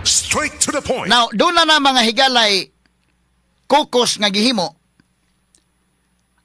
Straight to the point. Now, doon na mga higalay kukos nga gihimo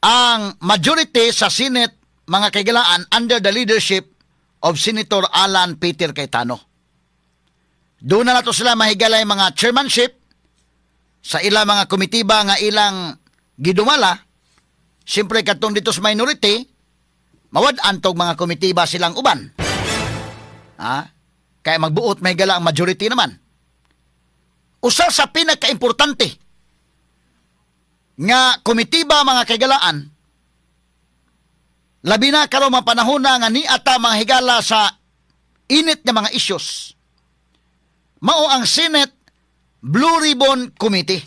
ang majority sa Senate mga kaigalaan under the leadership of Senator Alan Peter Cayetano. Doon na nato sila mahigalay mga chairmanship sa ilang mga komitiba nga ilang gidumala. Siyempre katong dito sa minority, mawad-an tog mga komitiba silang uban. Kaya magbuot mahigala ang majority naman. Usa sa pinaka-importante nga komitiba mga kaigalaan, labi na karon mga panahon na nga niata mga higala sa init nga mga issues, mao ang Senate Blue Ribbon Committee.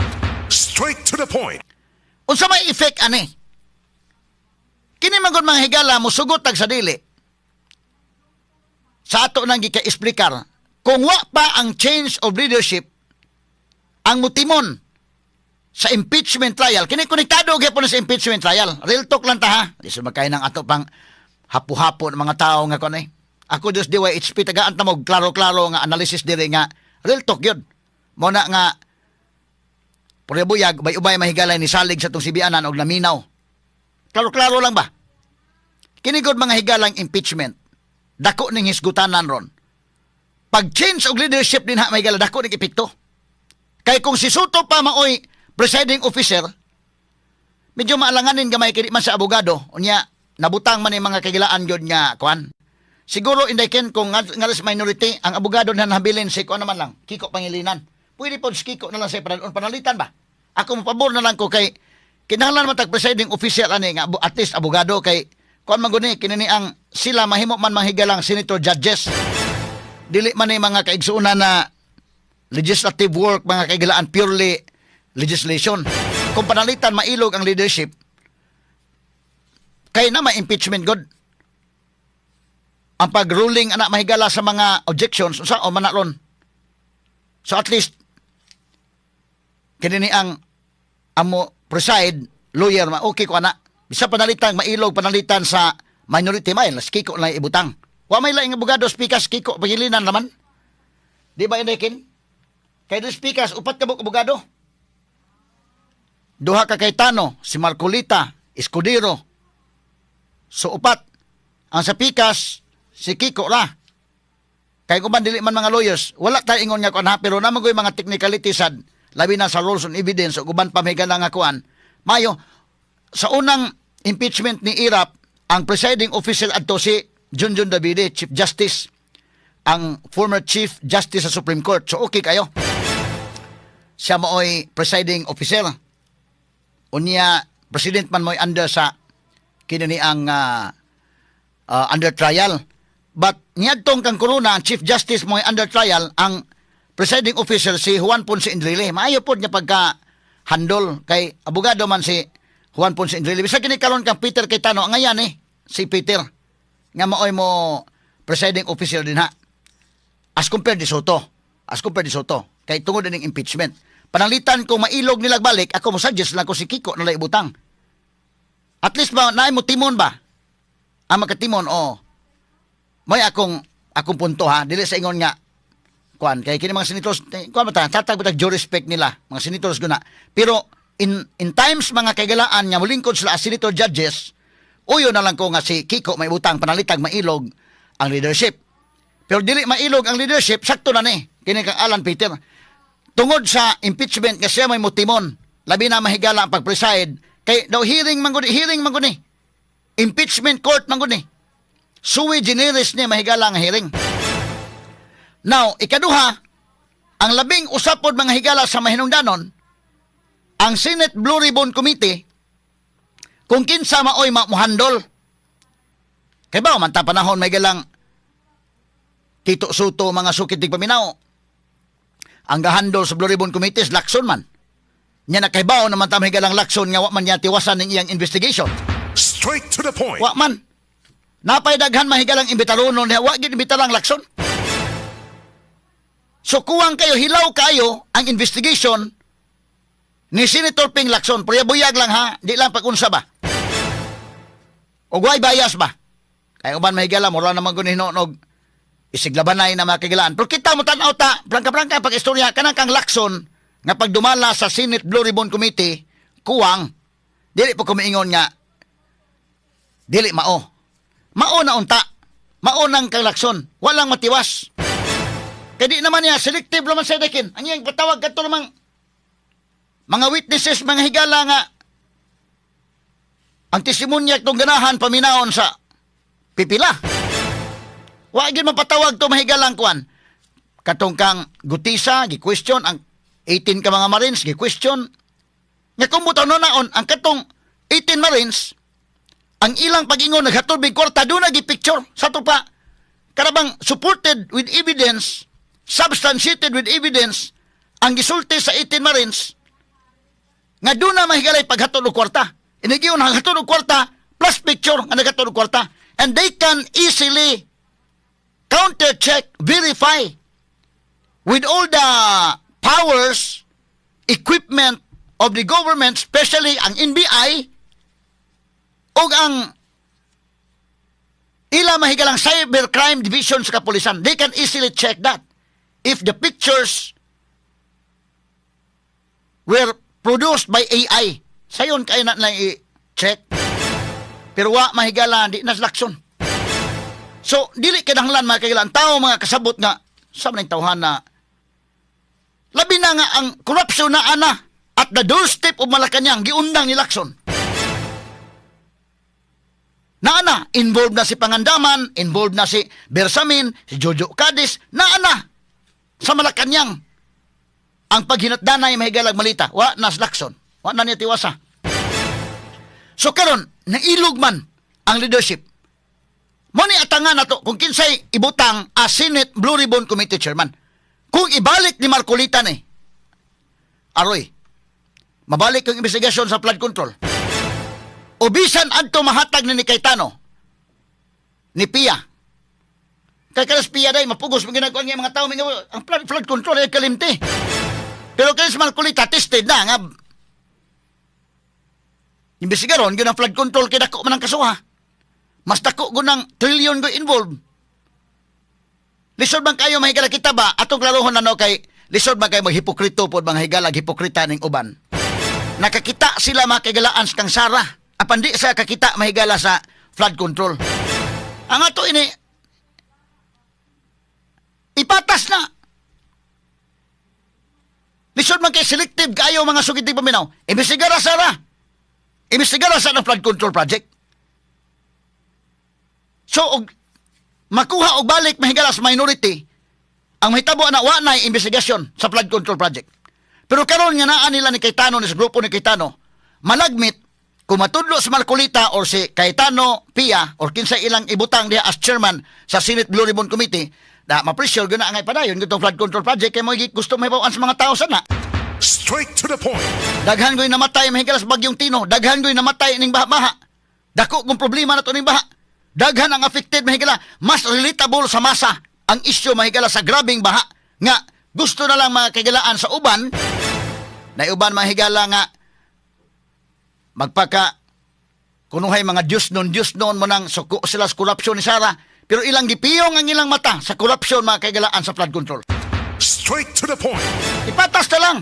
Straight to the point. Unsa may effect ani? Kini magod mga higala musugot tag sa dili. Sa ato nang gika-explicar, kung wa pa ang change of leadership, ang mutimon sa impeachment trial, kini konektado gyapon sa impeachment trial. Real talk lang ta ha. Di sa magkay ng ato pang hapu-hapo ng mga tao nga kunay. Ako dos DYHP tagaan ta mo klaro-klaro nga analysis diri nga real talk yun. Mo na nga puribuyag ubay mahigalay ni salig sa tong sibianan og laminaw. Klaro-klaro lang ba? Kini gud mga higalang impeachment. Dako ning hisgutanan ron. Pag change og leadership din ha mahigala dako ning epekto. Kay kung si Soto pa maoy presiding officer, medyo maalanganin gamay kini man sa abogado, unya nabutang man ni mga kagilaan gyud nga kuan. Siguro inday kung nga minority ang abogado na nabilin si kuan naman lang, Kiko Pangilinan. Pwede po si Kiko na lang sa panalitan ba? Ako mo pabor na lang ko kay kinahanglan man tag presiding officer ani nga at least abogado kay kuan man guni kinini ang sila mahimo man mahigalang senator judges. Dili man ni mga kaigsuuna na legislative work mga kaigalaan purely legislation. Kung panalitan mailog ang leadership, kay na ma-impeachment god. Ang pag-ruling anak mahigala sa mga objections sa o manaron. So at least kinini ang amo preside lawyer ma okay ko ana. Bisa panalitan mailog panalitan sa minority mail las Kiko lang ibutang. Wa may laing abogado speakers Kiko pagilinan naman. Di ba indekin? Kay dos speakers upat ka abogado. Duha ka Cayetano, si Marcolita, Escudero. So upat. Ang sa pikas, si Kiko ra. Kay kung dili man mga lawyers, wala tayo ingon nga kuan ha, pero naman ko'y mga technicalities sad, labi na sa rules on evidence, o guban pamiga na nga kuan. Mayo, sa unang impeachment ni Irap, ang presiding official adto si Junjun Davide, Chief Justice, ang former Chief Justice sa Supreme Court. So okay kayo. Siya mooy presiding officer. Unya, president man mo'y under sa kinini ang under trial. But niyadtong kang corona, ang Chief Justice mo'y under trial, ang presiding officer si Juan Ponce Enrile. Maayo po niya pagka-handle kay abogado man si Juan Ponce Enrile. Bisa kini karon kang Peter Cayetano, ang ngayon si Peter. Nga maoy mo presiding officer din ha. As compared di Soto. Kay tungod din impeachment. Panalitan kung mailog nila balik, ako mo suggest lang ko si Kiko na ibutang. At least ba, naay mo timon ba? Ang magkatimon, may akong punto ha, dili sa ingon nga, kuan, kaya kini mga senators, kuan ba ta, tatag due respect nila, mga senators guna. Pero, in times mga kagalaan nga mulingkod sila as senator judges, uyo na lang ko nga si Kiko may ibutang, panalitag mailog ang leadership. Pero dili mailog ang leadership, sakto na ni, kini kang Alan Peter. Tungod sa impeachment nga siya may mutimon, labi na mahigala ang pag-preside, kay daw hearing manguni. Impeachment court manguni. Sui generis niya mahigala ang hearing. Now, ikaduha, ang labing usapod mga higala sa mahinungdanon, ang Senate Blue Ribbon Committee, kung kinsa maoy mamuhandol. Kaya ba, manta panahon may galang Tito Soto, mga sukit ng paminaw. Ang gahandol sa Blue Ribbon Committee is Lacson man. Nya nakaibaw naman tamay galang Lacson nga wa man niya tiwasan ng iyang investigation. Straight to the point. Wa man. Napay daghan mahigalang imbitaronon niya, wa gid imbitarang Lacson. So kuwang kayo, hilaw kayo ang investigation ni Senator Ping Lacson. Buyag lang ha, di lang pag-unsa ba? O guay bias ba? Kaya uban mahigala, mura naman ko ni Hinog isiglabanay na makigilaan. Pero kita mo tanaw ta, prangka-prangka pag-istorya, kanang kang Lacson, nga pagdumala sa Senate Blue Ribbon Committee, kuwang, dili po kumiingon nga, dili mao. Mao na unta. Mao nang kang Lacson. Walang matiwas. Kaya di naman niya, selective naman sa dekin. Ang iyang patawag ka ito namang mga witnesses, mga higala nga, ang testimonya itong ganahan paminaon sa pipila. Wa gyud mapatawag to mahigalang kuan. Katong kang Gutisa gi-question ang 18 ka mga Marines gi-question. Nya kumuto no naon ang katong 18 Marines ang ilang pag-ingon naghatod big kwarta do na gi-picture sa tupa. Karabang supported with evidence, substantiated with evidence ang gisulti sa 18 Marines nga do na mahigalay paghatod og kwarta. Inigyon ang hatod og kwarta plus picture nga naghatod og kwarta. And they can easily counter-check, verify with all the powers, equipment of the government, especially ang NBI o ang ila mahigalang cybercrime division sa kapulisan. They can easily check that. If the pictures were produced by AI, sayon kayo na lang i-check. Pero wa mahigala, di na Lacson. So, dili kinahanglan mga kailan. Tao mga kasabot nga, sa maning tawhan na, labi na nga ang korupsyon na ana at the doorstep of Malacanang, giundang ni Lacson. Na ana, involved na si Pangandaman, involved na si Bersamin, si Jojo Cadiz, na ana, sa Malacanang. Ang paghinatdanay mahigalag malita, wa na Lacson. Wa na niya tiwasa. So karon nailog man ang leadership. Mo ni atangan nato kung kinsay ibutang a Senate Blue Ribbon Committee chairman. Kung ibalik ni Marcolita ni aroy, mabalik ang investigasyon sa flood control. O bisan adto mahatag ni Cayetano, ni Pia. Kay kalas Pia day mapugos mga ginagawa ng mga tao ang flood control ay kalimti. Pero kay si Marcolita tested na nga imbestigaron yun ang flood control kay dako man ang kasuha. Mas dako gunang trillion go involved. Lisod bang kayo mahigala kita ba? Atong klarohon na no kay lisod bang kayo maghipokrito po mga higalag hipokrita ning uban. Nakakita sila mga kagalaan sa kang Sara. Apan di sa kakita mahigala sa flood control. Ang ato ini ipatas na. Lisod man kay selective kayo mga sugiti paminaw. Imbestigara Sara. Imbestigara sa flood control project. So, makuha og balik mahigala sa minority, ang mahitabo na wa na investigasyon sa flood control project. Pero karon nga naa nila ni Cayetano, ni sa grupo ni Cayetano, malagmit, kung matudlo sa Marcolita or si Cayetano Pia or kinsa ilang ibutang diha as chairman sa Senate Blue Ribbon Committee, na ma-pressure guna angay padayon gitong flood control project kay mo gusto mahibawaan sa mga tao sana. Straight to the point. Daghan ko'y namatay mahigala sa bagyong Tino. Daghan ko'y namatay ning baha-baha. Dako kung problema na to ning baha. Daghan ang affected mahigala. Mas relatable sa masa ang isyu mahigala sa grabing baha. Nga gusto na lang mga kagalaan sa uban. Na uban mahigala nga magpaka kunuhay mga Diyos noon mo nang suko sila sa korupsyon ni Sara. Pero ilang gipiyong ang ilang mata sa korupsyon mga kagalaan sa flood control. Straight to the point. Ipatas na lang.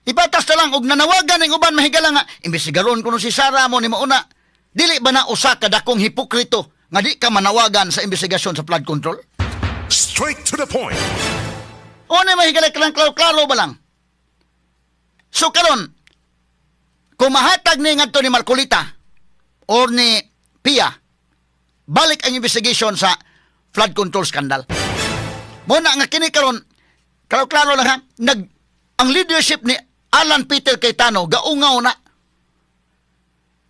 Ibatas na lang og nanawagan ng uban mahigala nga imbestigaron kuno si Sara mo ni mauna. Dili ba na usa ka dakong hipokrito nga di ka manawagan sa investigasyon sa flood control? Straight to the point. O na mahigala ka lang klaro ba lang? So karon kung mahatag ni ngadto ni Marcolita or ni Pia, balik ang investigation sa flood control scandal. Mo na nga kini karon klaro lang ha, ang leadership ni Alan Peter Cayetano gaungaw na.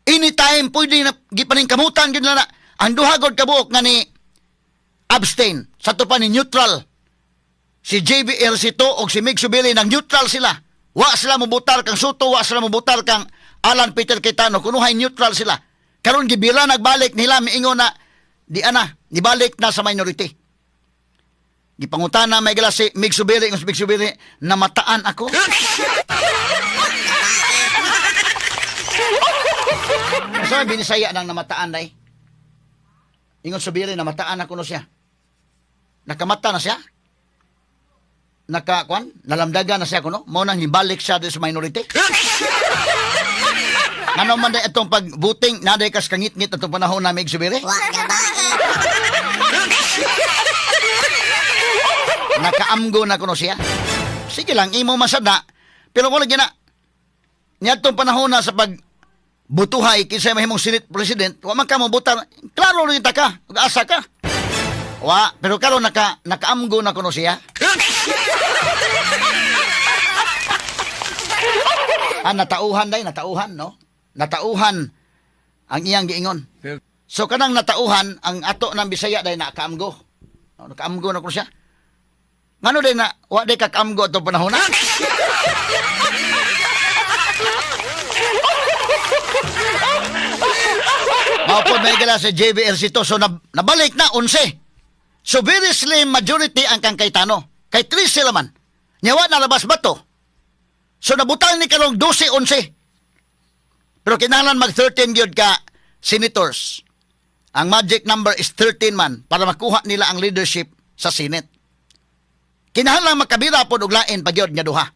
Anytime pwede na gipaning kamutan gid na ang duha gud kabuok nga ni abstain sa to pa ni neutral. Si JBL Sito og si Mig Subili nang neutral sila. Wa sila mobutar kang Soto, wa sila mobutar kang Alan Peter Cayetano kunuhay neutral sila. Karon gibira nagbalik nila miingon na di ana, nibalik na sa minority. Gipangutana may gala si Mig Subili, ng Mig Subili, namataan ako. Sabi ni saya nang namataan day. Ingon Subili, namataan ako no siya. nakamata na siya. Nalamdaga na siya kuno. Mao nang hibalik siya sa minority. Ano man day itong pag-voting, naday kas kangit-ngit atong panahon na may igsubiri? Nakaamgo na kuno siya. Sige lang, imo masada. Pero kung lagi na, niya itong panahon na sa pagbutuhay kinsa mahimong Senate President, wa man ka mo butan. Klaro rin ta ka, asa ka. Wa, pero karon nakaamgo na kuno siya. Natauhan day, natauhan, no? Natauhan ang iyang giingon. So kanang natauhan ang ato ng Bisaya day nakaamgo. No, nakaamgo na kuno siya. Ngano day na wa day kakaamgo ato panahon na? Maupod may gala sa JBRC to. So nabalik na 11. So very slim majority ang kang Cayetano. Kay 3 sila man. Nyawa na labas ba to? So nabutang ni karong 12-11. Pero kinahanglan mag 13 gyud ka senators. Ang magic number is 13 man para makuha nila ang leadership sa Senate. Kinahanglan makabira pod og lain pagyod nga duha.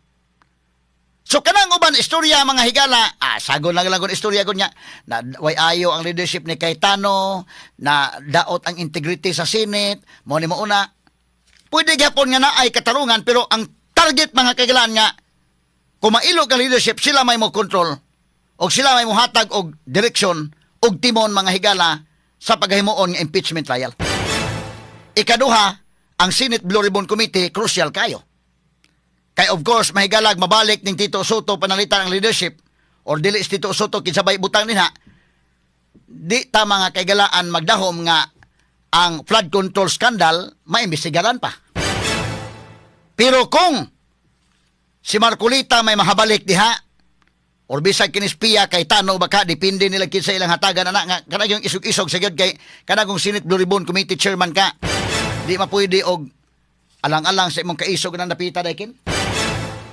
So kanang uban istorya mga higala, sagon lang lang istorya ko niya na way ayo ang leadership ni Cayetano, na daot ang integrity sa Senate, mo ni mauna. Pwede gyapon nga na ay katarungan, pero ang target mga kaigalan nga kung mailog ang leadership, sila may mo control o sila may mo hatag og direksyon og timon mga higala sa paghimuon nga impeachment trial. Ikaduha, ang Senate Blue Ribbon Committee crucial kayo. Kay of course mahigalag mabalik ning Tito Soto panalitan ang leadership or dili si Tito Soto kinsabay butang dinha. Di ta mga kaigalaan magdahom nga ang flood control scandal maimbestigaran pa. Pero kung si Marcolita may mahabalik diha or bisag kinispiya kay Tano baka depende nila kinsa ilang hatagan ana nga kana yung isog-isog sa gyud kay kana kung Senate Blue Ribbon Committee chairman ka di mapuydi og alang-alang sa imong kaisog na napita daykin.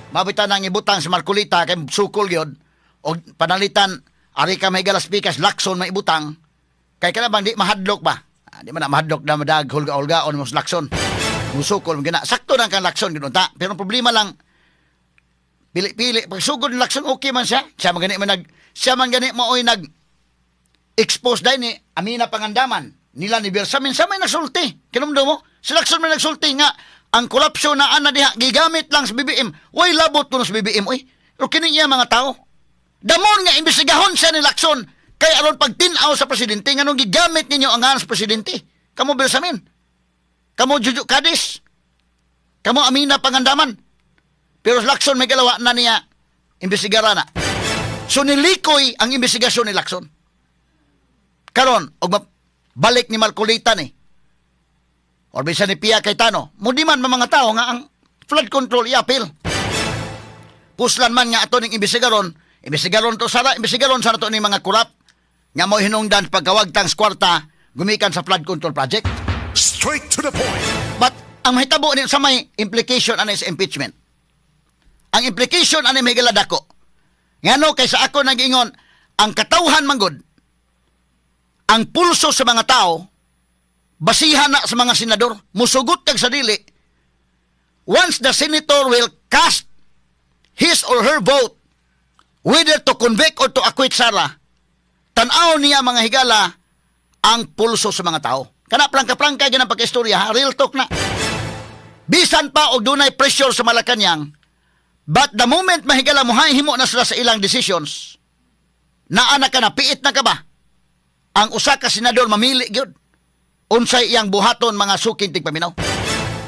Mabitan ang ibutang si Marcolita kay sukol gyud og panalitan ari ka may galas pikas lakson may ibutang kay kana bang di mahadlok ba? Di man na mahadlok na madag hulga-hulgaon mo sa lakson. Musukol mo gina sakto nang kan lakson gyud ta. Pero ang problema lang pili-pili pag sugod ng lakson okay man siya. Siya man gani maoy nag expose dai ni Amina Pangandaman nila ni Bersamin sa may nagsulti. Kinumdo mo? Si lakson may nagsulti nga ang korupsyon na ana diha gigamit lang sa BBM. Way labot kuno sa BBM oy. Pero kini iya mga tao. Damon nga imbestigahon siya ni lakson kay aron pagtin-aw sa presidente nganong gigamit ninyo ang ngalan sa presidente. Kamo Bersamin. Kamo Juju Cadiz. Kamo Amina Pangandaman. Pero lakson may galawa na niya imbestigara na. So nilikoy ang investigasyon ni lakson. Karon og balik ni Marcolita ni or bisa ni Pia Cayetano, mudi man mga tao nga ang flood control i-appeal. Puslan man nga ato ning imbestigaron to sana, imbestigaron sana to ning mga kurap nga mo hinungdan pagkawagtang kwarta gumikan sa flood control project. Straight to the point. But ang mahitabo ni sa may implication ani sa impeachment. Ang implication ani may galadako. Ngano kay sa ako nag-ingon ang katawhan manggod ang pulso sa mga tao basihan na sa mga senador, musugot kag sa dili. Once the senator will cast his or her vote whether to convict or to acquit Sara, tan-aw niya mga higala ang pulso sa mga tao. Kana prangka-prangka gyud ang pagkaistorya, real talk na. Bisan pa og dunay pressure sa Malacañang, but the moment mahigala mo himo na sila sa ilang decisions, naana ka na, piit na ka ba? Ang usa ka senador mamili gyud unsay iyang buhaton mga suking tigpaminaw.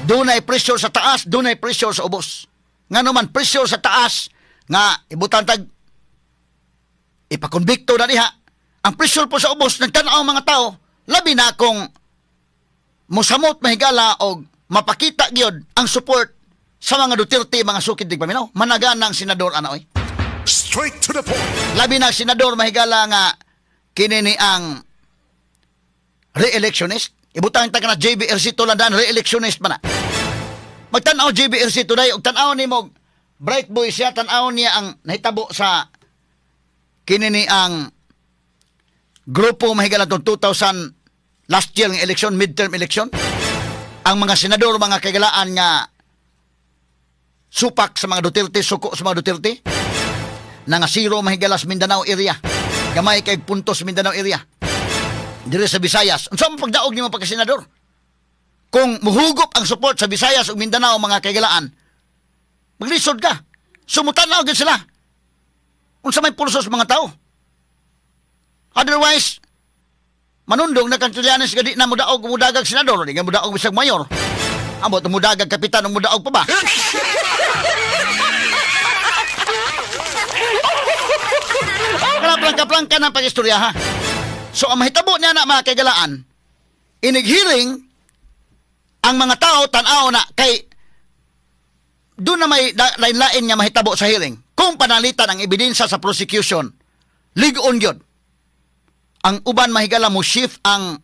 Dunay pressure sa taas, dunay pressure sa ubos. Ngano man pressure sa taas nga ibutan tag ipakonbikto na diha. Ang pressure po sa ubos nagtan-aw mga tao, labi na kung musamot mahigala og mapakita gyud ang support sa mga Duterte mga suking tigpaminaw. Managan ng senador ana oy. Straight to the point. Labi na senador mahigala nga kini ni ang re-electionist. Ibutang ta kana JBRC Tolandan re-electionist man na. Magtan-aw JBRC today og tan-aw nimo bright boy siya, tan-aw niya ang nahitabo sa kini ni ang grupo mahigala tong 2000 last year ng election, midterm election. ang mga senador, mga kagalaan nga supak sa mga Duterte, suko sa mga Duterte, na nga zero mahigalas Mindanao area, gamay kay puntos Mindanao area, dire sa Visayas. Unsa man pagdaog nimo pagka-senador? Kung muhugop ang support sa Visayas ug Mindanao, mga kagalaan, maglisod ka. Sumutan na agad sila. Unsa may pulso sa mga tao. Otherwise, manundong na kantilyanes gadi na mudaog mudagag senador, di nga mudaog bisag mayor. Ambot mudagag kapitan ug mudaog pa ba? Kaplang-kaplang ka ng pag-istorya, ha? So, ang mahitabo niya na, mga kagalaan, inighiring ang mga tao tanaw na kay doon na may lain-lain nga mahitabo sa hearing. Kung panalitan ang ebidensya sa prosecution, ligon yun. Ang uban mahigala mo shift ang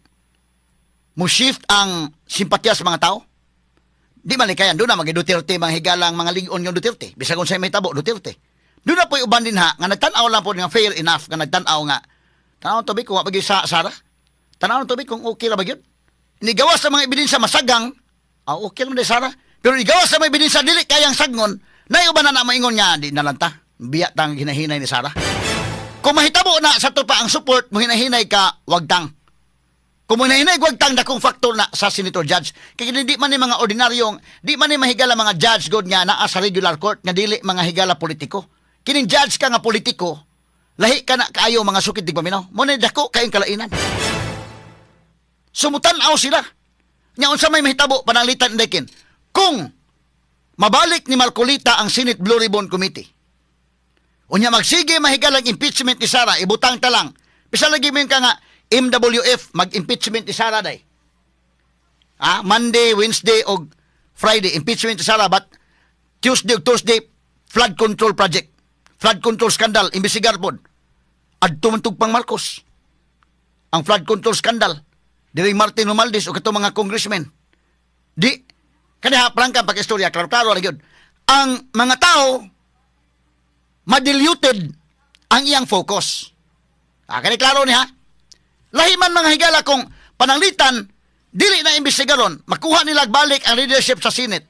simpatya sa mga tao. Di man kayan doon na Duterte mahigalang mga ligon yung Duterte. Bisag kung sa'yo mahitabo, Duterte. Doon na po yung uban din, ha, nga nagtanaw lang po nga fair enough, nga nagtanaw nga. Tanaw to bi kung wapag sa Sara. Tanaw to bi kung okay ra ba yun. Inigawas sa mga ebidensya masagang, okay lang din Sara. Pero inigawas sa mga ebidensya dili kayang sagnon, na yung ba na maingon nga, di nalanta. Biya tang hinahinay ni Sara. Kung mahitabo na sa to pa ang support, mo hinahinay ka, wag tang. Kung mo hinahinay, wag tang dakong faktor na sa senator judge. Kaya di man ni mga ordinaryong, di man ni mahigala mga judge god nga naa sa regular court, nga dili mga higala politiko. Kining judge ka nga politiko, lahi ka na kaayo mga sukid tigpaminaw. Mo na dako kayong kalainan. Sumutan-aw sila. Nya unsa may mahitabo pananglitan indekin. Kung mabalik ni Marcolita ang Senate Blue Ribbon Committee, unya magsige mahigalang impeachment ni Sara, ibutang ta lang. Bisa lagi mo ka nga MWF mag-impeachment ni Sara day. Monday, Wednesday og Friday impeachment ni Sara, but Tuesday ug Thursday flood control project. Flood control scandal, imbestigar pod. Adto man tugpang Marcos. Ang flood control scandal. Diri Martin Romualdez o katong mga congressmen. Di, kaniha prangka pag-istorya, klaro-klaro lang yun. Ang mga tao, madiluted ang iyang focus. Kani klaro niya. Lahiman mga higala kung pananglitan, dili na imbestigaron, makuha nila balik ang leadership sa Senate.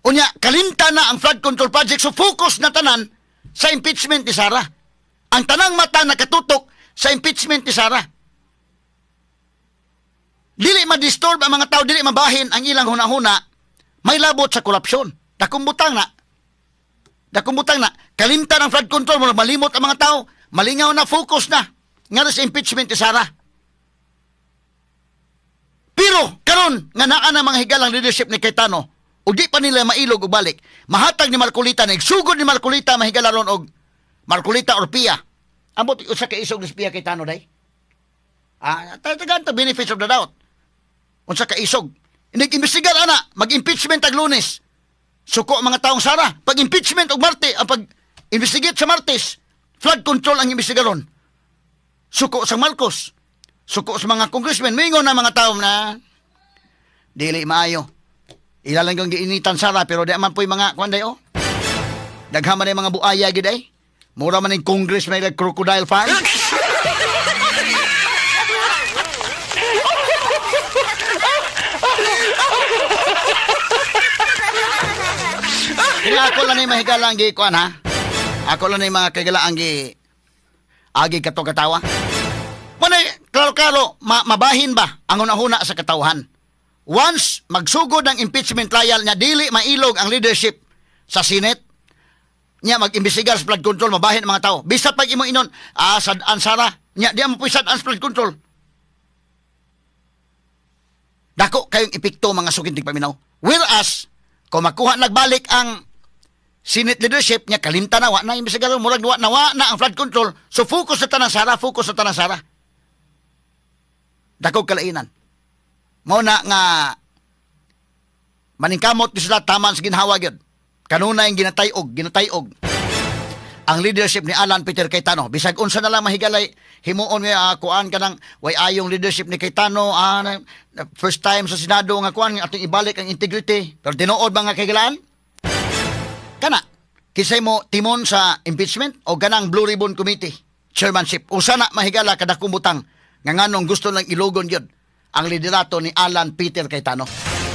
Unya, kalimta na ang flood control project, so focus na tanan sa impeachment ni Sara. Ang tanang mata nakatutok sa impeachment ni Sara. Dili ma-disturb ang mga tao, dili mabahin ang ilang hunahuna, may labot sa korupsyon. Dakumbutang na. Kalimtan ang flood control, malimot ang mga tao, malingaw na, focus na. Nga sa impeachment ni Sara. Pero, karon nga naa na mga higalang leadership ni Cayetano, o di pa nila mailog o balik, mahatag ni Marcolita, nagsugod ni Marcolita, mahigala ron og Marcolita or Pia. Ambot, usa ka isog ni Pia Cayetano, day? Tagad to benefits of the doubt. Unsa ka isog. Nag-imbestigar, ana, mag-impeachment ag Lunes. Suko ang mga taong Sara. Pag-impeachment og Marte, pag-investigate sa Martes, flood control ang imbestigaron. Suko sa Marcos. Suko sa mga congressmen. Mingon na mga tao na dili maayo. Ilalang kang giinitan Sara, pero di man po'y mga kwanday, oh. Daghaman ay mga buaya, giday. Mura man yung congress may crocodile farm. Kaya ako lang na yung mahigalang kuan, ha? Ako lang na yung mga kagalang agi kato-katawa. Manay, klaro-klaro, mabahin ba ang unahuna sa katawhan? Once magsugod ng impeachment trial niya, dili mailog ang leadership sa Senate, niya mag-imbestigar sa flood control, mabahin ang mga tao. Bisa pag imo inon, sadaan Sara, niya, di mo po sadaan sa flood control. Dako kayong epekto mga sukintig paminaw. Whereas, kung makuha nagbalik ang Senate leadership niya, kalimta na, na imbestigar, murag nawa na ang flood control, so focus sa tanang Sara, Dako kalainan. Muna nga maningkamot ni sila taman sa ginhawa gyud. Kanunay ginatayog ang leadership ni Alan Peter Cayetano. Bisag unsa na lang mahigalay himuon nga kuan kanang way ayong leadership ni Cayetano, first time sa Senado nga kuan ating ibalik ang integrity. Pero tinuod ba nga kagalaan? Kana kisay mo timon sa impeachment o ganang Blue Ribbon Committee chairmanship. Usa na mahigala kada kumutang nga nganong gusto lang ilogon gyud ang liderato ni Alan Peter Cayetano.